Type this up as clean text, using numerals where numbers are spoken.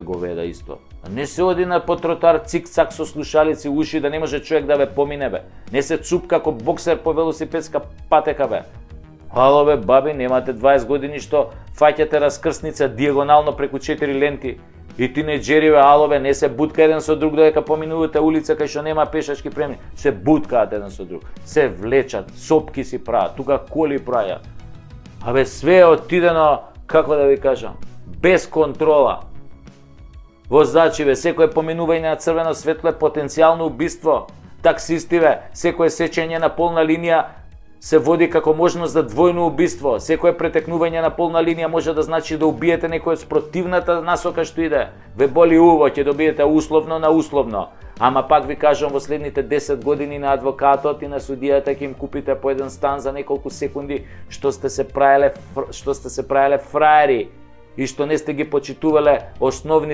говеда исто. Не се оди на по тротар цик-цак со слушалици уши да не може човек да ве помине бе. Не се цуп како боксер по велосипедска патека бе. Ало бе, баби, немате 20 години што фаќате раскрсница диагонално преку 4 ленти. И тинеџери бе, ало бе, не се бутка еден со друг додека поминувате улица кај што нема пешачки премини. Се буткаат еден со друг. Се влечат, сопки си прават, тука коли праја. Абе, све е отидено, како да ви кажам, без контрола. Возачи бе, секое поминување на црвено светло е потенцијално убиство. Таксисти бе, секое сечење на полна линија се води како можност за двојно убиство. Секое претекнување на полна линија може да значи да убиете некој од спротивната насока што иде. Ве боли уво, ќе добиете условно на условно. Ама пак ви кажам, во следните 10 години на адвокатот и на судијата ќе им купите по еден стан за неколку секунди што сте се правеле фраери и што не сте ги почитувале основни